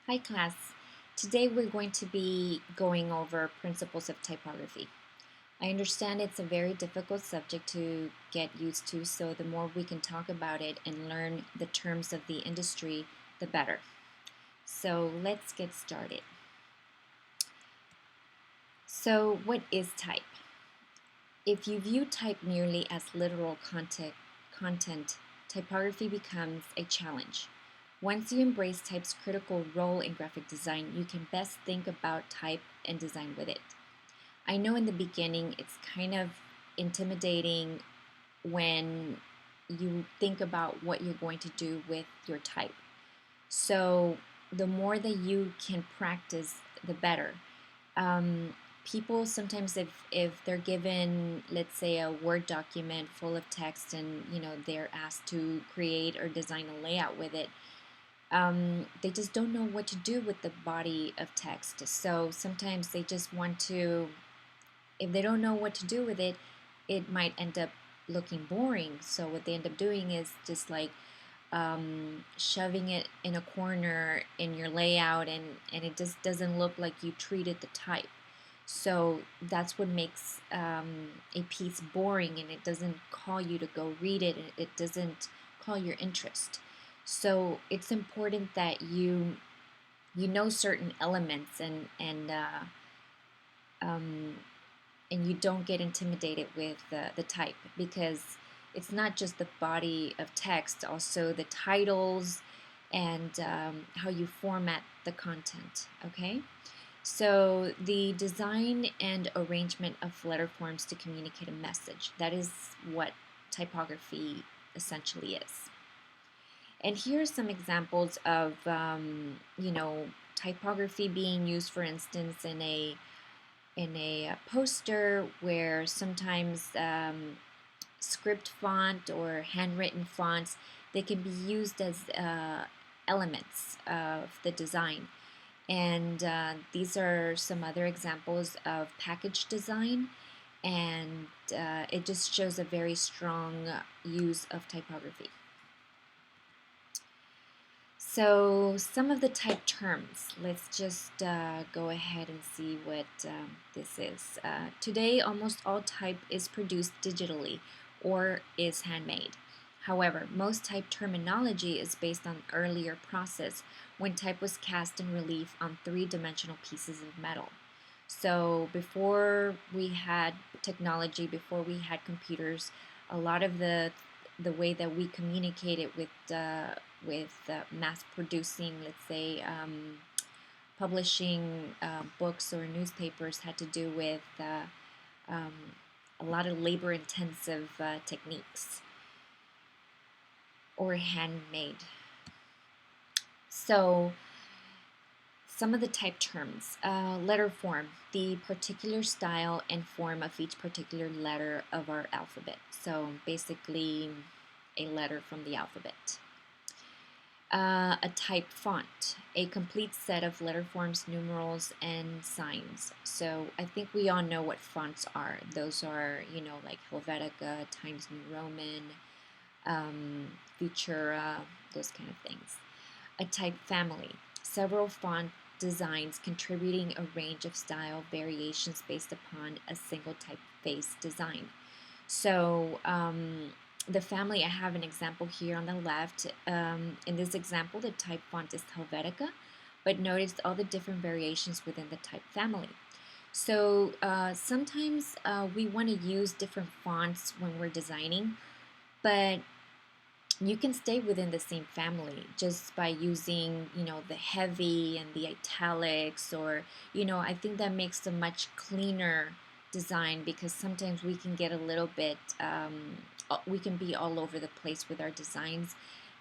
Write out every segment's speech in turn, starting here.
Hi class. Today we're going to be going over principles of typography. I understand it's a very difficult subject to get used to, so the more we can talk about it and learn the terms of the industry, the better. So let's get started. So what is type? If you view type merely as literal content, typography becomes a challenge. Once you embrace type's critical role in graphic design, you can best think about type and design with it. I know in the beginning it's kind of intimidating when you think about what you're going to do with your type. So the more that you can practice, the better. People sometimes, if they're given, let's say, a Word document full of text, and they're asked to create or design a layout with it, they just don't know what to do with the body of text. So sometimes they just want to, if they don't know what to do with it, it might end up looking boring. So what they end up doing is just like shoving it in a corner in your layout, and it just doesn't look like you treated the type. So that's what makes a piece boring, and it doesn't call you to go read it, and it doesn't call your interest. So it's important that you know certain elements, um, and you don't get intimidated with the type, because it's not just the body of text, also the titles and how you format the content. Okay, so the design and arrangement of letter forms to communicate a message, that is what typography essentially is. And here are some examples of typography being used, for instance, in a poster, where sometimes script font or handwritten fonts, they can be used as elements of the design. And these are some other examples of package design, and it just shows a very strong use of typography. So some of the type terms, let's just go ahead and see what this is. Today, almost all type is produced digitally or is handmade. However, most type terminology is based on earlier process, when type was cast in relief on three-dimensional pieces of metal. So before we had technology, before we had computers, a lot of the way that we communicated with mass producing, let's say, publishing books or newspapers, had to do with um, a lot of labor intensive techniques, or handmade. So some of the type terms: letter form, the particular style and form of each particular letter of our alphabet. So basically a letter from the alphabet. A type font, a complete set of letter forms, numerals, and signs. So I think we all know what fonts are. Those are, like Helvetica, Times New Roman, Futura, those kind of things. A type family, several font designs contributing a range of style variations based upon a single typeface design. So the family, I have an example here on the left. In this example, the type font is Helvetica, but notice all the different variations within the type family. So sometimes we want to use different fonts when we're designing, but you can stay within the same family just by using, the heavy and the italics, or, I think that makes a much cleaner design, because sometimes we can get a little bit, we can be all over the place with our designs,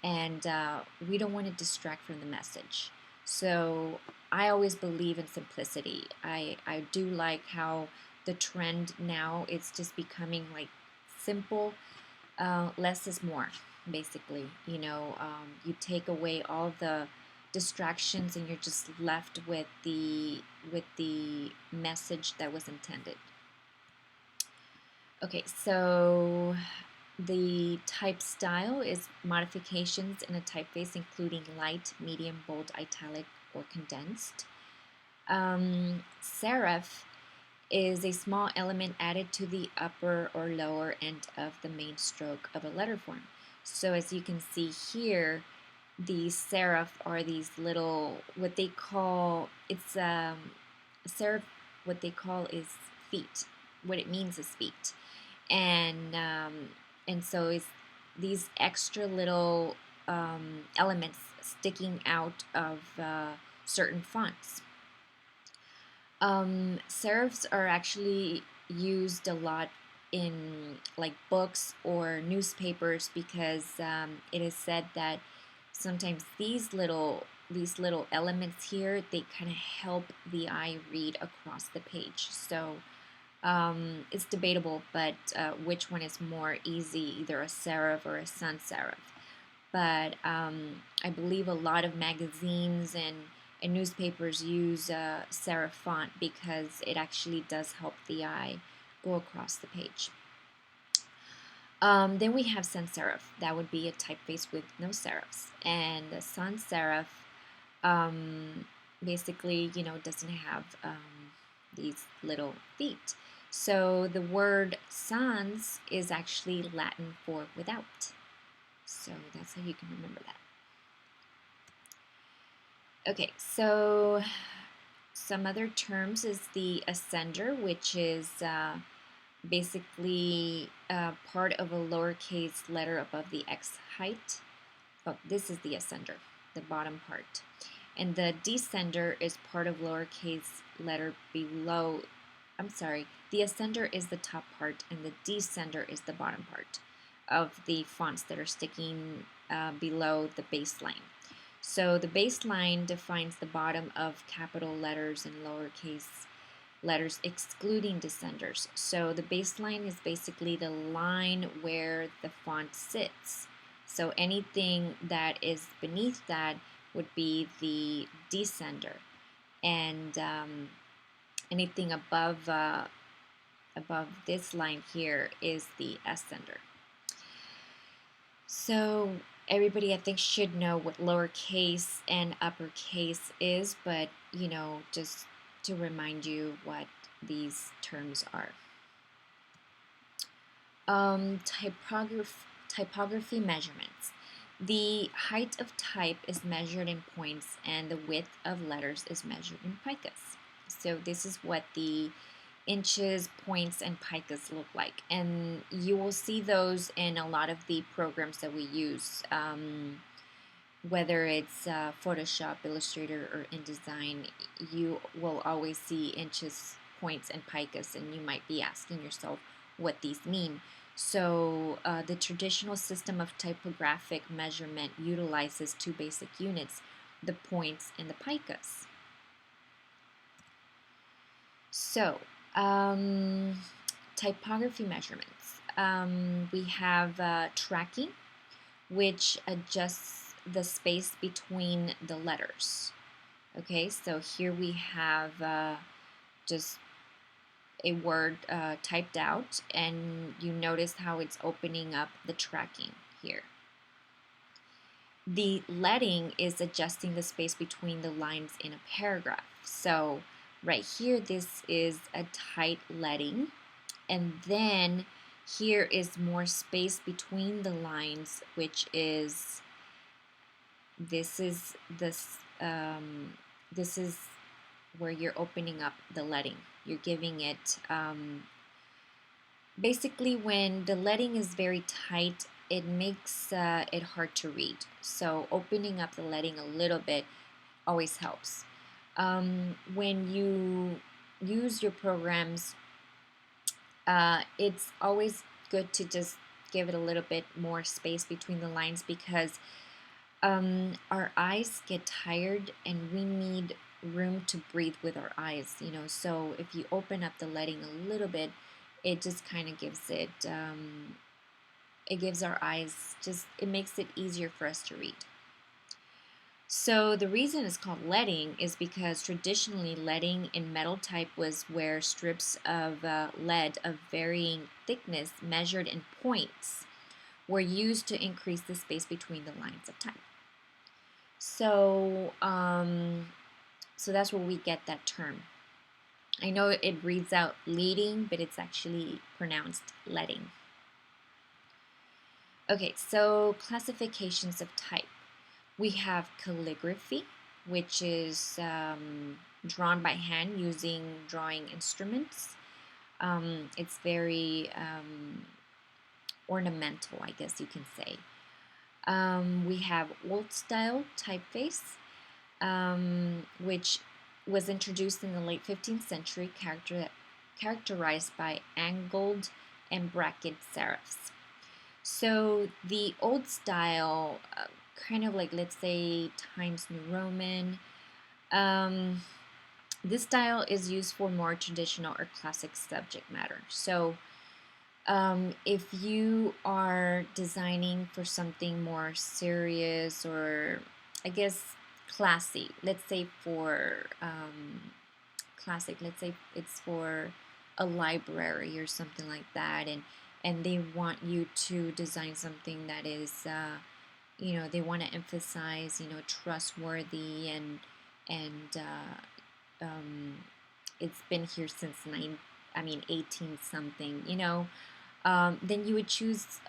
and we don't want to distract from the message. So I always believe in simplicity. I do like how the trend now, it's just becoming like simple. Less is more, basically. You take away all the distractions, and you're just left with the message that was intended. Okay, so The type style is modifications in a typeface including light, medium, bold, italic, or condensed. Serif is a small element added to the upper or lower end of the main stroke of a letter form. So as you can see here, the serif are these little, what they call, serif, what they call is feet. What it means is feet. And so it's these extra little elements sticking out of certain fonts. Serifs are actually used a lot in like books or newspapers because it is said that sometimes these little elements here, they kind of help the eye read across the page. So it's debatable, but which one is more easy, either a serif or a sans serif. But I believe a lot of magazines and newspapers use serif font because it actually does help the eye go across the page. Then we have sans serif. That would be a typeface with no serifs. And the sans serif basically, doesn't have these little feet. So the word sans is actually Latin for without. So that's how you can remember that. Okay, so some other terms is the ascender, which is basically part of a lowercase letter above the X height. Oh, this is the ascender, the bottom part. And the descender is part of lowercase letter below. I'm sorry, the ascender is the top part and the descender is the bottom part of the fonts that are sticking below the baseline. So the baseline defines the bottom of capital letters and lowercase letters excluding descenders. So the baseline is basically the line where the font sits. So anything that is beneath that would be the descender, and anything above this line here is the ascender. So everybody, I think, should know what lowercase and uppercase is, but just to remind you what these terms are. Typography measurements. The height of type is measured in points and the width of letters is measured in picas. So this is what the inches, points, and picas look like. And you will see those in a lot of the programs that we use, whether it's Photoshop, Illustrator, or InDesign. You will always see inches, points, and picas, and you might be asking yourself what these mean. So the traditional system of typographic measurement utilizes two basic units, the points and the picas. So typography measurements. We have tracking, which adjusts the space between the letters. Okay, so here we have just a word typed out, and you notice how it's opening up the tracking here. The leading is adjusting the space between the lines in a paragraph. So right here, this is a tight leading, and then here is more space between the lines, which is this is where you're opening up the leading. You're giving it basically, when the leading is very tight, it makes it hard to read. So opening up the leading a little bit always helps. When you use your programs, it's always good to just give it a little bit more space between the lines, because our eyes get tired and we need room to breathe with our eyes, so if you open up the leading a little bit, it just kind of gives it, it gives our eyes, it makes it easier for us to read. So the reason it's called leading is because traditionally leading in metal type was where strips of lead of varying thickness measured in points were used to increase the space between the lines of type. So, so that's where we get that term. I know it reads out leading, but it's actually pronounced letting. Okay, so classifications of type. We have calligraphy, which is drawn by hand using drawing instruments. It's very ornamental, I guess you can say. We have old style typeface, which was introduced in the late 15th century, characterized by angled and bracket serifs. So the old style, kind of like, let's say, Times New Roman, this style is used for more traditional or classic subject matter. So if you are designing for something more serious or, I guess, classy, let's say for classic, let's say it's for a library or something like that, and they want you to design something that is, they want to emphasize, trustworthy and it's been here since 18 something, then you would choose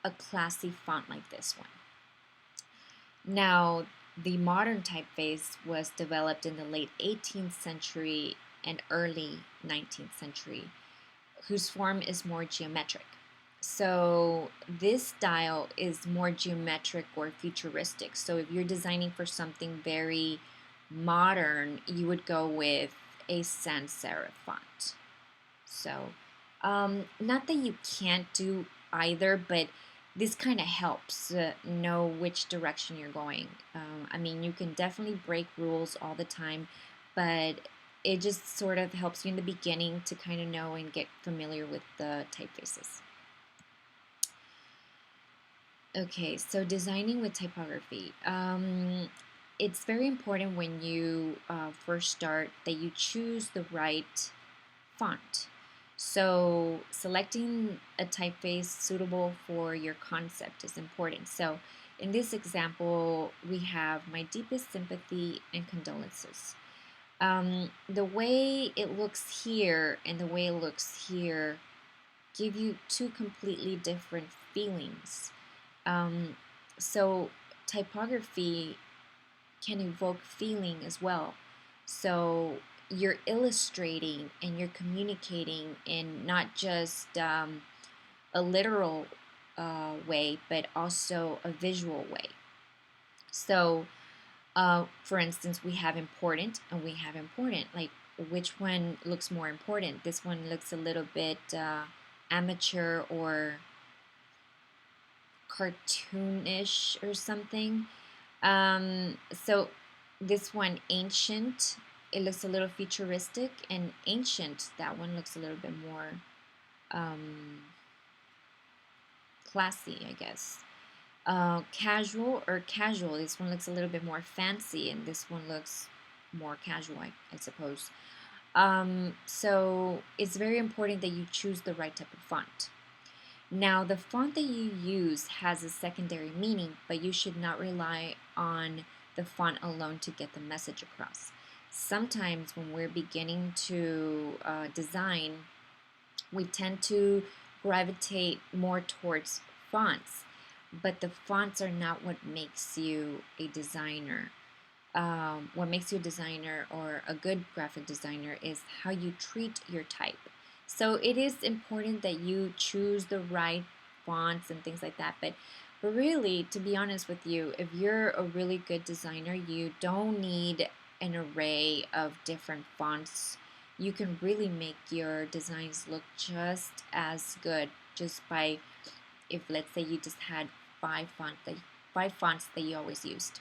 a classy font like this one. Now, the modern typeface was developed in the late 18th century and early 19th century, whose form is more geometric. So this style is more geometric or futuristic. So if you're designing for something very modern, you would go with a sans serif font. So not that you can't do either, but this kind of helps know which direction you're going. You can definitely break rules all the time, but it just sort of helps you in the beginning to kind of know and get familiar with the typefaces. Okay, so designing with typography. It's very important when you first start that you choose the right font. So selecting a typeface suitable for your concept is important. So in this example, we have My Deepest Sympathy and Condolences. The way it looks here and the way it looks here give you two completely different feelings. So typography can evoke feeling as well. So you're illustrating and you're communicating in not just a literal way, but also a visual way. So, for instance, we have important and we have important. Like, which one looks more important? This one looks a little bit amateur or cartoonish or something. So this one, ancient, it looks a little futuristic, and ancient, that one looks a little bit more classy, I guess. Casual or casual, this one looks a little bit more fancy, and this one looks more casual, I suppose. So it's very important that you choose the right type of font. Now, the font that you use has a secondary meaning, but you should not rely on the font alone to get the message across. Sometimes when we're beginning to design, we tend to gravitate more towards fonts, but the fonts are not what makes you a designer. What makes you a designer or a good graphic designer is how you treat your type. So it is important that you choose the right fonts and things like that. But really, to be honest with you, if you're a really good designer, you don't need an array of different fonts. You can really make your designs look just as good just by, if let's say you just had five fonts that you always used.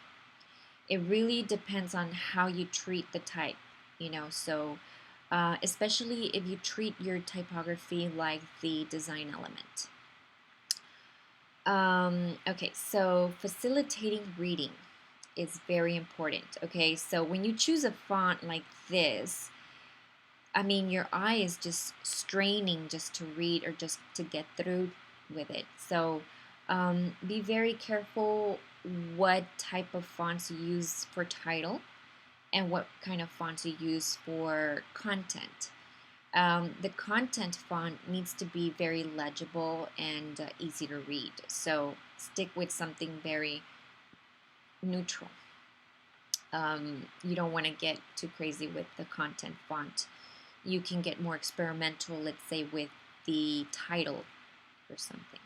It really depends on how you treat the type, so especially if you treat your typography like the design element. Okay, so facilitating reading is very important. Okay, so when you choose a font like this, your eye is just straining just to read or just to get through with it. So Be very careful what type of fonts you use for title and what kind of fonts you use for content. The content font needs to be very legible and easy to read. So stick with something very neutral. You don't want to get too crazy with the content font. You can get more experimental, let's say, with the title or something.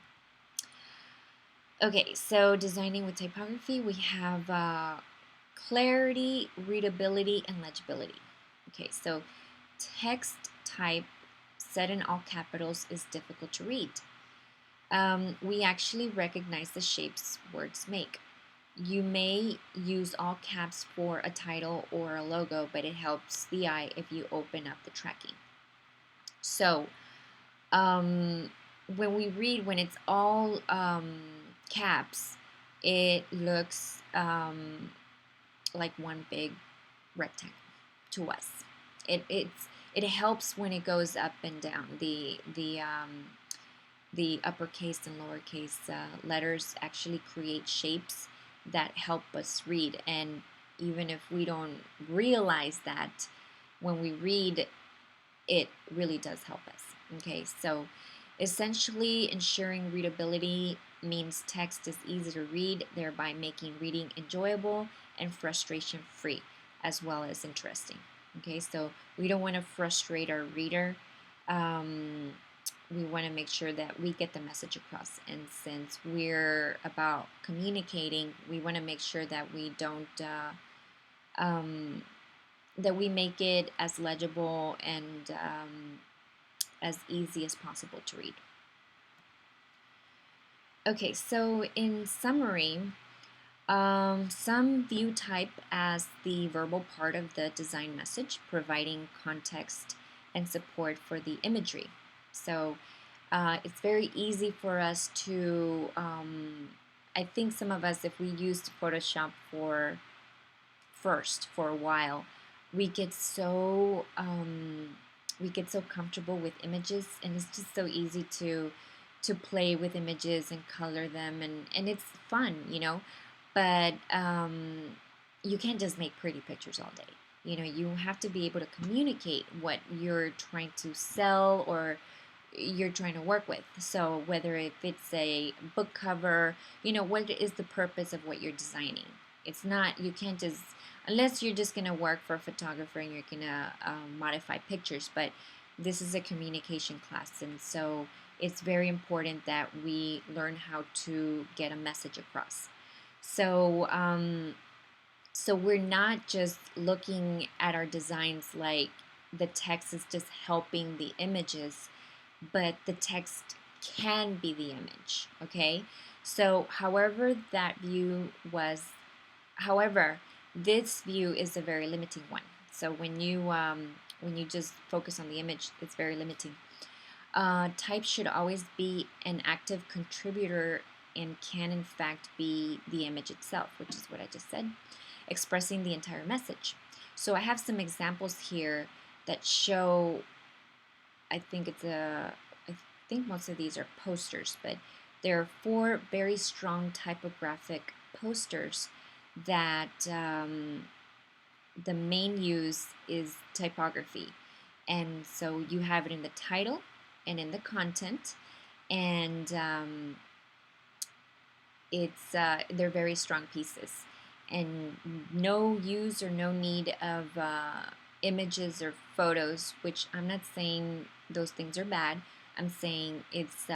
Okay, so designing with typography, we have clarity, readability, and legibility. Okay, so text type set in all capitals is difficult to read. We actually recognize the shapes words make. You may use all caps for a title or a logo, but it helps the eye if you open up the tracking. So when we read, when it's all caps, it looks like one big rectangle to us. It helps when it goes up and down. The uppercase and lowercase letters actually create shapes that help us read, and even if we don't realize that, when we read, it really does help us. Okay, so essentially ensuring readability means text is easy to read, thereby making reading enjoyable and frustration free, as well as interesting. Okay, so we don't want to frustrate our reader. We want to make sure that we get the message across, and since we're about communicating, we want to make sure that we don't that we make it as legible and as easy as possible to read. Okay, so in summary, some view type as the verbal part of the design message, providing context and support for the imagery. So it's very easy for us to, I think some of us, if we used Photoshop for a while, we get so comfortable with images, and it's just so easy to play with images and color them, and it's fun, you know. But you can't just make pretty pictures all day. You know, you have to be able to communicate what you're trying to sell or you're trying to work with. So whether if it's a book cover, you know, what is the purpose of what you're designing? It's not, you can't just, unless you're just going to work for a photographer and you're going to modify pictures, but this is a communication class, and so it's very important that we learn how to get a message across. So, so we're not just looking at our designs like the text is just helping the images, but the text can be the image, okay? So however that view was, however, this view is a very limiting one. So when you just focus on the image, it's very limiting. Type should always be an active contributor and can in fact be the image itself, which is what I just said, expressing the entire message. So I have some examples here that show, I think most of these are posters, but there are 4 very strong typographic posters that the main use is typography. And so you have it in the title and in the content, and they're very strong pieces, and no use or no need of images or photos, which I'm not saying those things are bad. I'm saying it's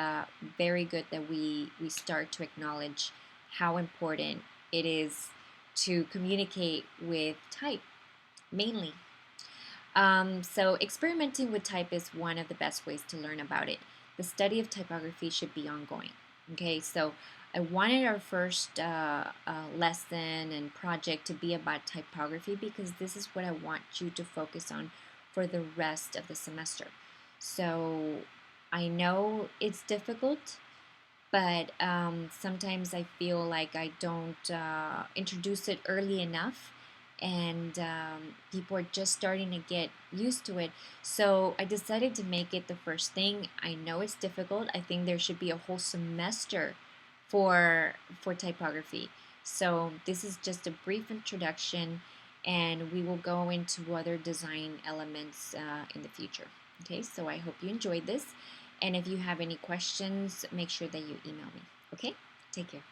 very good that we start to acknowledge how important it is to communicate with type, mainly. So experimenting with type is one of the best ways to learn about it. The study of typography should be ongoing. Okay, so I wanted our first lesson and project to be about typography because this is what I want you to focus on for the rest of the semester. So I know it's difficult, but sometimes I feel like I don't introduce it early enough, and people are just starting to get used to it. So I decided to make it the first thing. I know it's difficult. I think there should be a whole semester for typography. So this is just a brief introduction, and we will go into other design elements in the future. Okay, so I hope you enjoyed this, and if you have any questions, make sure that you email me. Okay, take care.